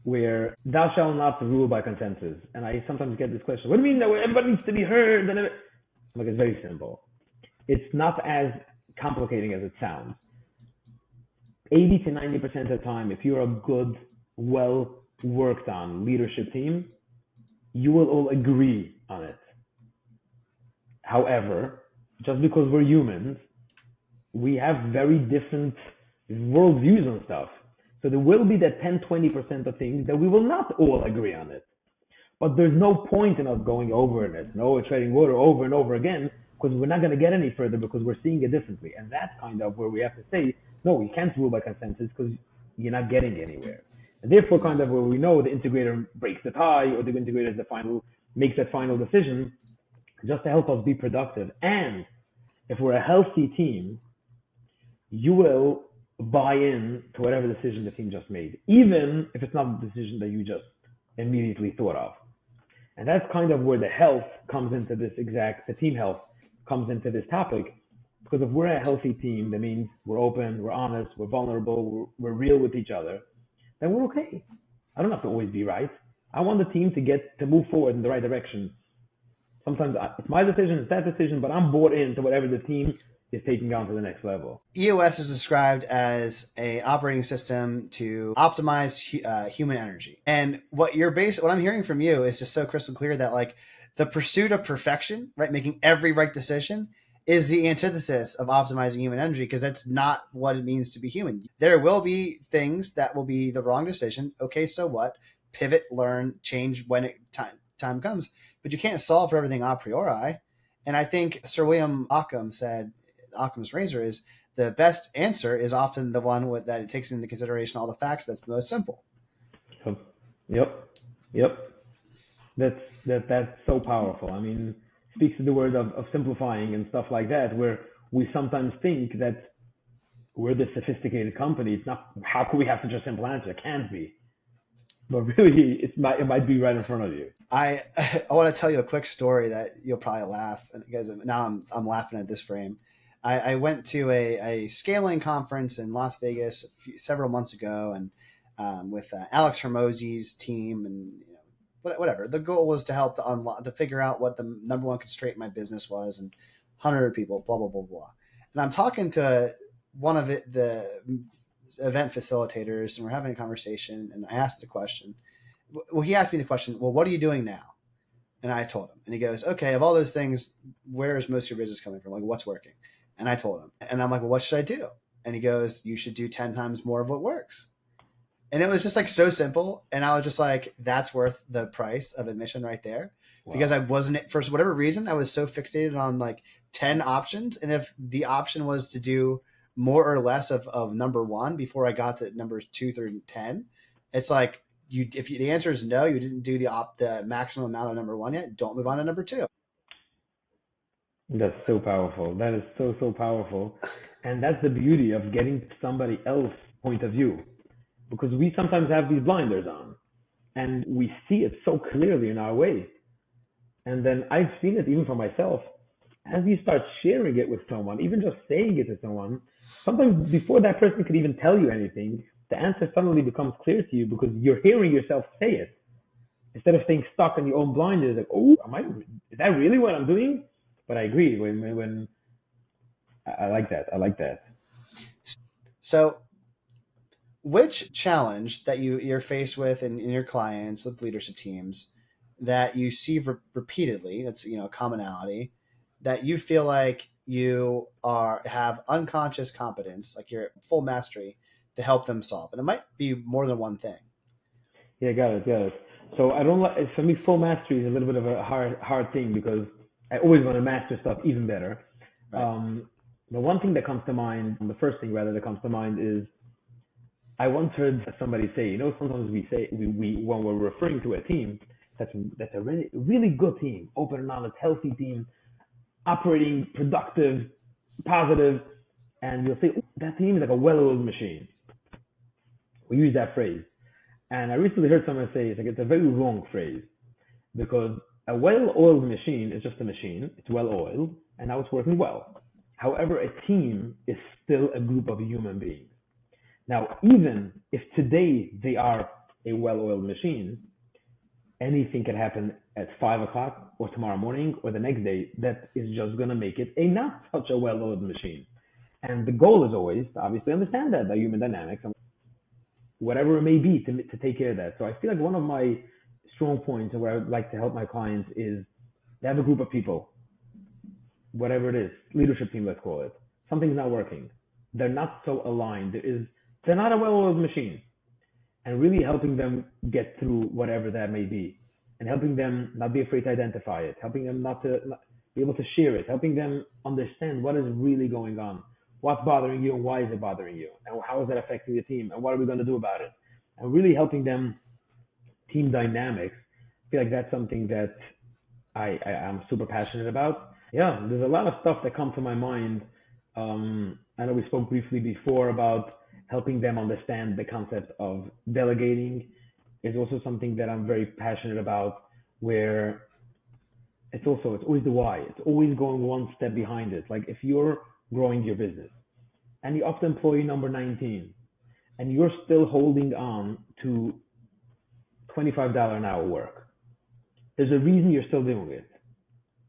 where thou shalt not rule by consensus. And I sometimes get this question: what do you mean that everybody needs to be heard? And like, it's very simple. It's not as complicating as it sounds. 80 to 90% of the time, if you're a good, well worked on leadership team, you will all agree on it. However, just because we're humans, we have very different worldviews on stuff. So there will be that 10-20% of things that we will not all agree on it. But there's no point in us going over it, treading water over and over again, because we're not going to get any further because we're seeing it differently. And that's kind of where we have to say, no, you can't rule by consensus because you're not getting anywhere. And therefore, kind of where we know the integrator breaks the tie or the integrator is makes that final decision just to help us be productive. And if we're a healthy team, you will buy in to whatever decision the team just made, even if it's not the decision that you just immediately thought of. And that's kind of where the health comes into the team health comes into this topic. Because if we're a healthy team, that means we're open, we're honest, we're vulnerable, we're real with each other, then we're okay. I don't have to always be right. I want the team to move forward in the right direction. Sometimes it's my decision, it's that decision, but I'm bought into whatever the team is taking on to the next level. EOS is described as an operating system to optimize human energy. And what I'm hearing from you is just so crystal clear that like the pursuit of perfection, right, making every right decision is the antithesis of optimizing human energy because that's not what it means to be human. There will be things that will be the wrong decision. Okay, so what? Pivot, learn, change when time comes. But you can't solve for everything a priori. And I think Sir William Ockham said, Occam's razor is the best answer is often the one that it takes into consideration all the facts. That's the most simple. Yep. That's so powerful. I mean, speaks to the word of simplifying and stuff like that, where we sometimes think that we're this sophisticated company. It's not. How could we have such a simple answer? It can't be. But really, it might be right in front of you. I I want to tell you a quick story that you'll probably laugh because now I'm laughing at this frame. I went to a scaling conference in Las Vegas several months ago, and with Alex Hermosi's team, and whatever. The goal was to help to unlock to figure out what the number one constraint in my business was, and 100 people, blah blah blah blah. And I'm talking to one of the event facilitators, and we're having a conversation, and I asked the question. Well, he asked me the question, well, what are you doing now? And I told him, and he goes, okay, of all those things, where is most of your business coming from? Like, what's working? And I told him, and I'm like, well, what should I do? And he goes, you should do 10 times more of what works. And it was just like so simple. And I was just like, that's worth the price of admission right there. Because Wow. I wasn't, for whatever reason, I was so fixated on like 10 options. And if the option was to do more or less of number one before I got to numbers 2 through 10, it's like, the answer is no, you didn't do the maximum amount of number one yet, don't move on to number two. That's so powerful. That is so, so powerful. And that's the beauty of getting somebody else's point of view. Because we sometimes have these blinders on and we see it so clearly in our way. And then I've seen it even for myself. As you start sharing it with someone, even just saying it to someone, sometimes before that person could even tell you anything, the answer suddenly becomes clear to you because you're hearing yourself say it instead of staying stuck in your own blinders. Like, oh, is that really what I'm doing? But I agree. When I like that. I like that. So which challenge that you're faced with in your clients with leadership teams that you see repeatedly, that's a commonality, that you feel like you are have unconscious competence, like you're full mastery, to help them solve, and it might be more than one thing. Yeah, got it, got it. So I don't like, for me, full mastery is a little bit of a hard thing because I always want to master stuff even better. Right. The one thing that comes to mind, the first thing rather that comes to mind is I once heard somebody say, sometimes we say we when we're referring to a team that's a really really good team, open and honest, healthy team, operating, productive, positive, and you'll say that team is like a well-oiled machine. We use that phrase, and I recently heard someone say it's a very wrong phrase because a well-oiled machine is just a machine. It's well-oiled, and now it's working well. However, a team is still a group of human beings. Now, even if today they are a well-oiled machine, anything can happen at 5 o'clock or tomorrow morning or the next day that is just going to make it a not such a well-oiled machine. And the goal is always to obviously understand that, the human dynamics and whatever it may be to take care of that. So I feel like one of my strong points and where I would like to help my clients is they have a group of people, whatever it is, leadership team, let's call it. Something's not working. They're not so aligned. They're not a well-oiled machine. And really helping them get through whatever that may be, and helping them not be afraid to identify it, helping them not be able to share it, helping them understand what is really going on, what's bothering you, and why is it bothering you, and how is that affecting the team, and what are we going to do about it, and really helping them team dynamics. I feel like that's something that I'm super passionate about. Yeah, there's a lot of stuff that come to my mind. I know we spoke briefly before about helping them understand the concept of delegating is also something that I'm very passionate about, where it's always the why. It's always going one step behind it. Like if you're growing your business and you're up to employee number 19 and you're still holding on to $25 an hour work, there's a reason you're still doing it.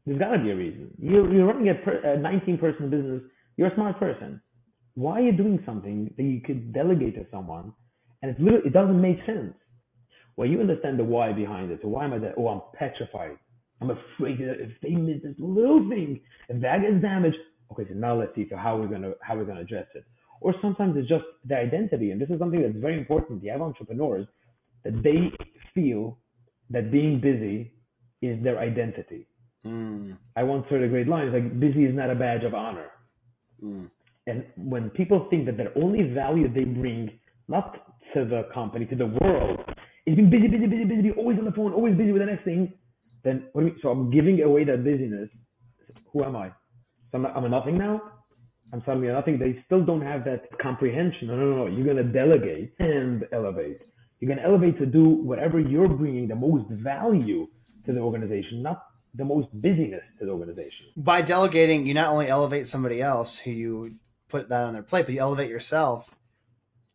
There's got to be a reason. You're running a 19-person business. You're a smart person. Why are you doing something that you could delegate to someone and it doesn't make sense? Well, you understand the why behind it. So why am I there? Oh, I'm petrified. I'm afraid that if they miss this little thing, if that gets damaged, okay, so now let's see so how we're gonna address it. Or sometimes it's just the identity, and this is something that's very important. You have entrepreneurs that they feel that being busy is their identity. Mm, I once heard a great line. It's like busy is not a badge of honor. mm, And when people think that their only value they bring, not to the company, to the world, is being busy, busy, busy, busy, always on the phone, always busy with the next thing, then what do you, so I'm giving away that busyness. Who am I? So I'm a nothing now? I'm suddenly a nothing. They still don't have that comprehension. No, no, no. You're going to delegate and elevate. You're going to elevate to do whatever you're bringing the most value to the organization, not the most busyness to the organization. By delegating, you not only elevate somebody else who you put that on their plate, but you elevate yourself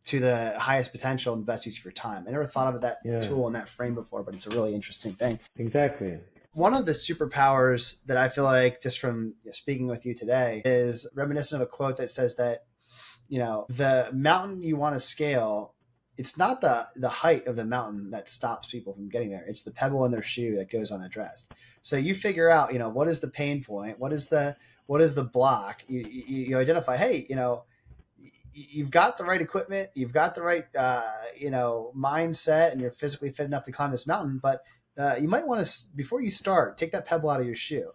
to the highest potential and best use of your time. I never thought of that tool in that frame before, but it's a really interesting thing. Exactly. One of the superpowers that I feel like, just from speaking with you today, is reminiscent of a quote that says that, the mountain you want to scale, it's not the height of the mountain that stops people from getting there. It's the pebble in their shoe that goes unaddressed. So you figure out, what is the pain point? What is the block? You identify, hey, you've got the right equipment, you've got the right, mindset, and you're physically fit enough to climb this mountain, but you might want to, before you start, take that pebble out of your shoe.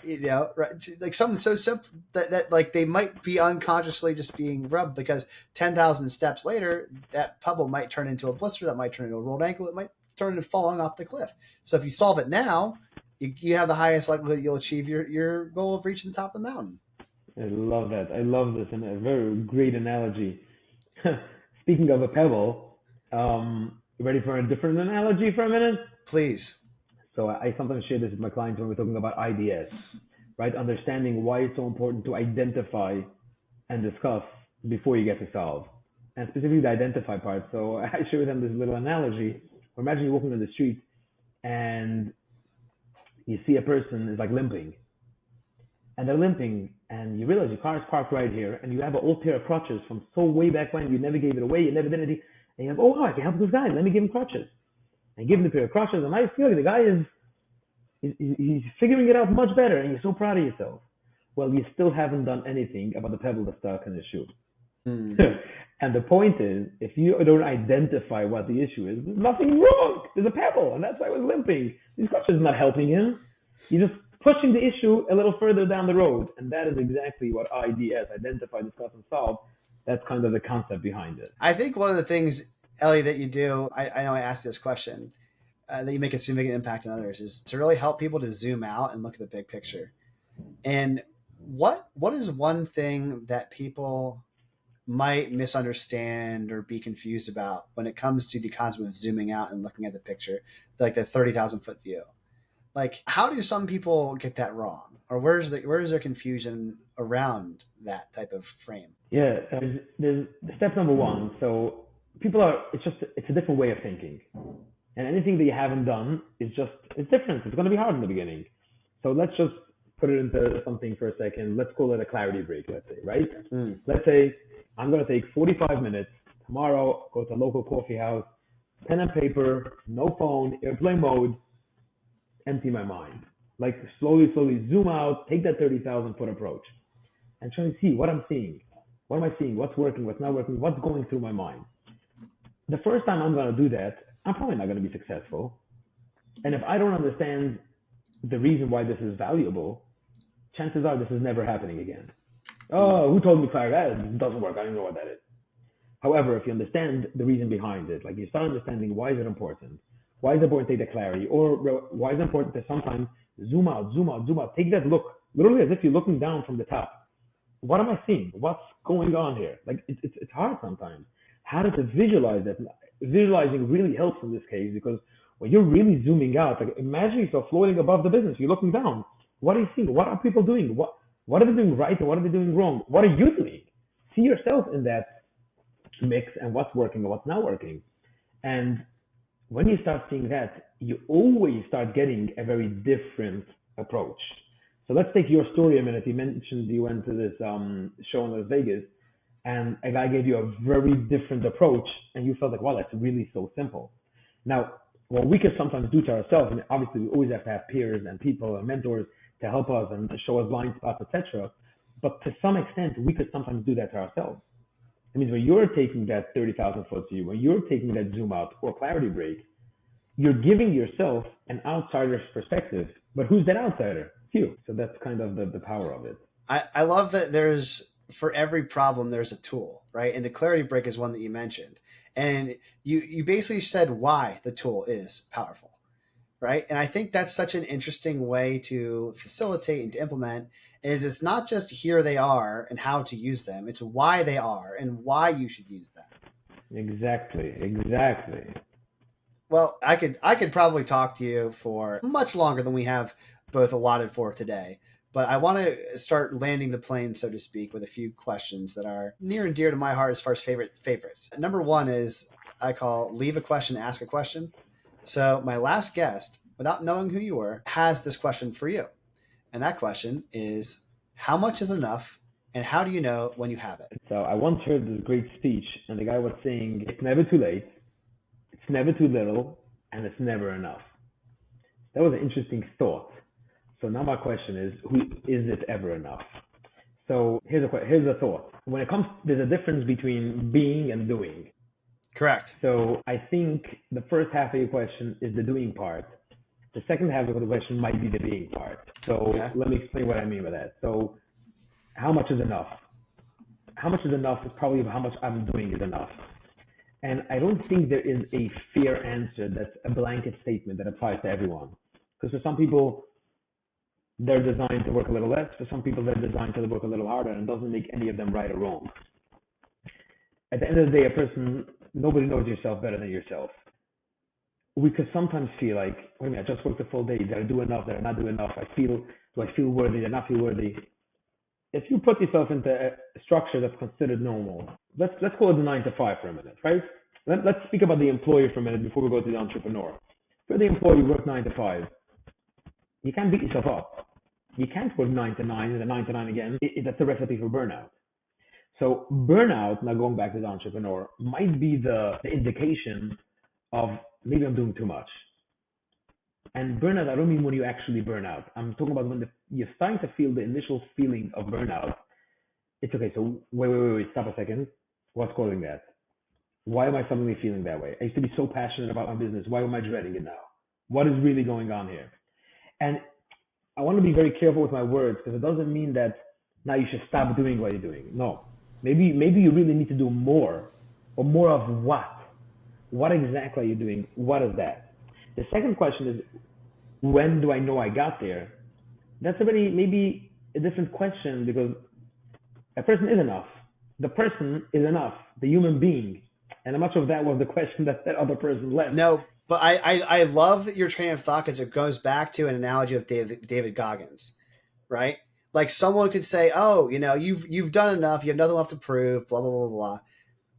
Right? Like something so simple that like they might be unconsciously just being rubbed, because 10,000 steps later, that pebble might turn into a blister, that might turn into a rolled ankle, it might turn into falling off the cliff. So if you solve it now, you have the highest likelihood you'll achieve your goal of reaching the top of the mountain. I love that. I love this, and a very great analogy. Speaking of a pebble, ready for a different analogy for a minute? Please. So I sometimes share this with my clients when we're talking about IDS, right? Understanding why it's so important to identify and discuss before you get to solve, and specifically the identify part. So I share with them this little analogy. Imagine you're walking on the street and you see a person is like limping, and they're limping, and you realize your car is parked right here, and you have an old pair of crutches from so way back when, you never gave it away, you never did anything, and you're like, oh, I can help this guy, let me give him crutches. And give him the pair of crutches, and I feel like the guy he's figuring it out much better, and you're so proud of yourself. Well, you still haven't done anything about the pebble that's stuck in his shoe. And the point is, if you don't identify what the issue is, there's nothing wrong. There's a pebble, and that's why I was limping. These crutches are not helping him. You're just pushing the issue a little further down the road, and that is exactly what IDS, identify, discuss, and solve. That's kind of the concept behind it. I think one of the things, Ellie, that you do, I know I asked this question, that you make a significant impact on others, is to really help people to zoom out and look at the big picture. And what is one thing that people might misunderstand or be confused about when it comes to the concept of zooming out and looking at the picture, like the 30,000 foot view? Like, how do some people get that wrong, or where's their confusion around that type of frame? Yeah, there's step number one. So it's a different way of thinking, and anything that you haven't done it's different. It's going to be hard in the beginning. So let's just put it into something for a second. Let's call it a clarity break, let's say, right? Let's say I'm going to take 45 minutes tomorrow, go to a local coffee house, pen and paper, no phone, airplane mode, empty my mind. Like slowly zoom out, take that 30,000 foot approach, and try to see what I'm seeing. What am I seeing? What's working? What's not working? What's going through my mind? The first time I'm going to do that, I'm probably not going to be successful. And if I don't understand the reason why this is valuable, chances are this is never happening again. Oh, who told me clarity? That doesn't work. I don't know what that is. However, if you understand the reason behind it, like you start understanding why is it important, why is it important to take that clarity, or why is it important to sometimes zoom out, take that look, literally as if you're looking down from the top. What am I seeing? What's going on here? Like it's hard sometimes. How to visualize that? Visualizing really helps in this case, because when you're really zooming out, like imagine yourself floating above the business. You're looking down. What are you seeing? What are people doing? What are they doing right and what are they doing wrong? What are you doing? See yourself in that mix and what's working and what's not working. And when you start seeing that, you always start getting a very different approach. So let's take your story a minute. You mentioned you went to this show in Las Vegas, and a guy gave you a very different approach, and you felt like, wow, that's really so simple. Now, what we can sometimes do to ourselves, and obviously we always have to have peers and people and mentors to help us and to show us blind spots, etc. But to some extent, we could sometimes do that to ourselves. It means when you're taking that 30,000 foot view, when you're taking that zoom out or clarity break, you're giving yourself an outsider's perspective. But who's that outsider? You. So that's kind of the power of it. I love that for every problem, there's a tool, right? And the clarity break is one that you mentioned. And you basically said why the tool is powerful, right? And I think that's such an interesting way to facilitate and to implement, is it's not just here they are and how to use them. It's why they are and why you should use them. Exactly. Well, I could probably talk to you for much longer than we have both allotted for today. But I want to start landing the plane, so to speak, with a few questions that are near and dear to my heart as far as favorites. Number one is I call leave a question, ask a question. So my last guest, without knowing who you were, has this question for you. And that question is how much is enough and how do you know when you have it? So I once heard this great speech, and the guy was saying, "It's never too late, it's never too little, and it's never enough." That was an interesting thought. So now my question is it ever enough? So here's a thought. When it comes, there's a difference between being and doing. Correct. So I think the first half of your question is the doing part. The second half of the question might be the being part. So Okay. let me explain what I mean by that. So how much is enough? How much is enough is probably how much I'm doing is enough. And I don't think there is a fair answer that's a blanket statement that applies to everyone. Because for some people, they're designed to work a little less. For some people, they're designed to work a little harder, and doesn't make any of them right or wrong. At the end of the day, nobody knows yourself better than yourself. We could sometimes feel like, wait a minute, I just worked a full day. Did I do enough? Did I not do enough? Do I feel worthy? Did I not feel worthy? If you put yourself into a structure that's considered normal, let's call it the 9 to 5 for a minute, right? Let's speak about the employer for a minute before we go to the entrepreneur. For the employee, you work 9 to 5. You can't beat yourself up. You can't work 9 to 9 and then 9 to 9 again. That's a recipe for burnout. So burnout, now going back to the entrepreneur, might be the indication of maybe I'm doing too much. And burnout, I don't mean when you actually burn out. I'm talking about when you're starting to feel the initial feeling of burnout. It's okay. So wait, stop a second. What's causing that? Why am I suddenly feeling that way? I used to be so passionate about my business. Why am I dreading it now? What is really going on here? And I want to be very careful with my words because it doesn't mean that now you should stop doing what you're doing. No. Maybe you really need to do more, or more of what? What exactly are you doing? What is that? The second question is, when do I know I got there? That's already maybe a different question because a person is enough. The person is enough, the human being. And I'm not sure if that was the question that other person left. No, but I love your train of thought because it goes back to an analogy of David Goggins, right? Like someone could say, "Oh, you've done enough. You have nothing left to prove." Blah blah blah blah.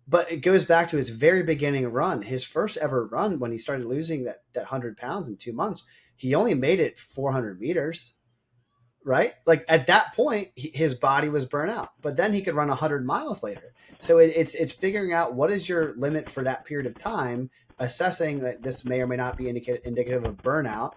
But it goes back to his very beginning run, his first ever run when he started losing that 100 pounds in 2 months. He only made it 400 meters, right? Like at that point, his body was burnt out. But then he could run 100 miles later. So it's figuring out what is your limit for that period of time, assessing that this may or may not be indicative of burnout,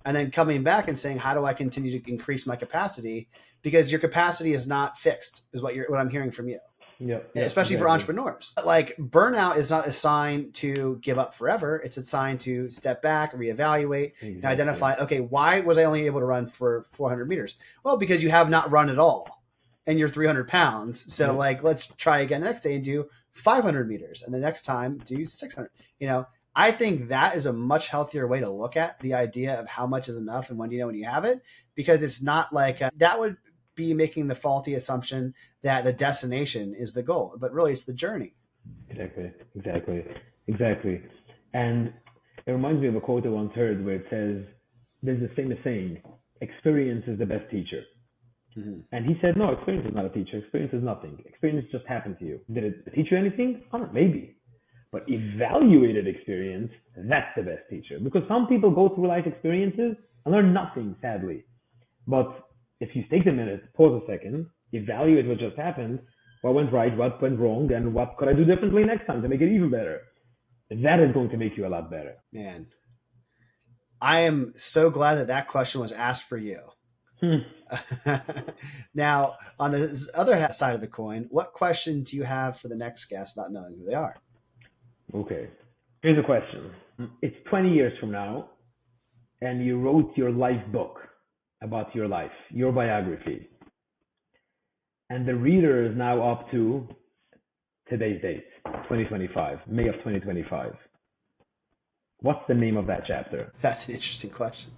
and then coming back and saying, how do I continue to increase my capacity? Because your capacity is not fixed, is what I'm hearing from you. Yeah, Especially exactly. for entrepreneurs. Like burnout is not a sign to give up forever. It's a sign to step back, reevaluate, and identify, okay, why was I only able to run for 400 meters? Well, because you have not run at all and you're 300 pounds. So let's try again the next day and do 500 meters. And the next time do 600. I think that is a much healthier way to look at the idea of how much is enough and when do you know when you have it, because it's not like that would be making the faulty assumption that the destination is the goal, but really it's the journey. Exactly. And it reminds me of a quote I once heard where it says, there's the famous saying, experience is the best teacher. Mm-hmm. And he said, no, experience is not a teacher. Experience is nothing. Experience just happened to you. Did it teach you anything? I don't know, maybe. But evaluated experience, that's the best teacher. Because some people go through life experiences and learn nothing, sadly. But if you take a minute, pause a second, evaluate what just happened, what went right, what went wrong, and what could I do differently next time to make it even better. That is going to make you a lot better. Man, I am so glad that question was asked for you. Now, on the other side of the coin, what question do you have for the next guest, not knowing who they are? Okay. Here's a question. It's 20 years from now, and you wrote your life book about your life, your biography. And the reader is now up to today's date, 2025, May of 2025. What's the name of that chapter? That's an interesting question.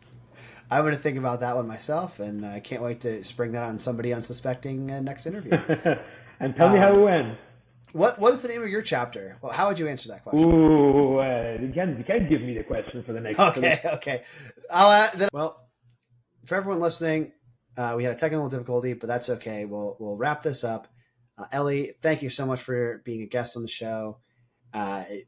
I'm going to think about that one myself, and I can't wait to spring that on somebody unsuspecting next interview. And tell me how it went. What is the name of your chapter? Well, how would you answer that question? Ooh, you can't give me the question for the next. Okay, okay. Well, for everyone listening, we had a technical difficulty, but that's okay. We'll wrap this up. Ellie, thank you so much for being a guest on the show. It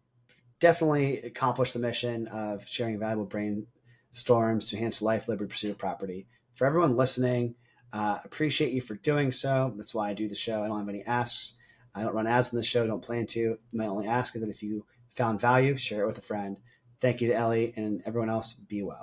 definitely accomplished the mission of sharing valuable brainstorms to enhance life, liberty, pursuit of property. For everyone listening, appreciate you for doing so. That's why I do the show. I don't have any asks. I don't run ads on the show. Don't plan to. My only ask is that if you found value, share it with a friend. Thank you to Ellie and everyone else. Be well.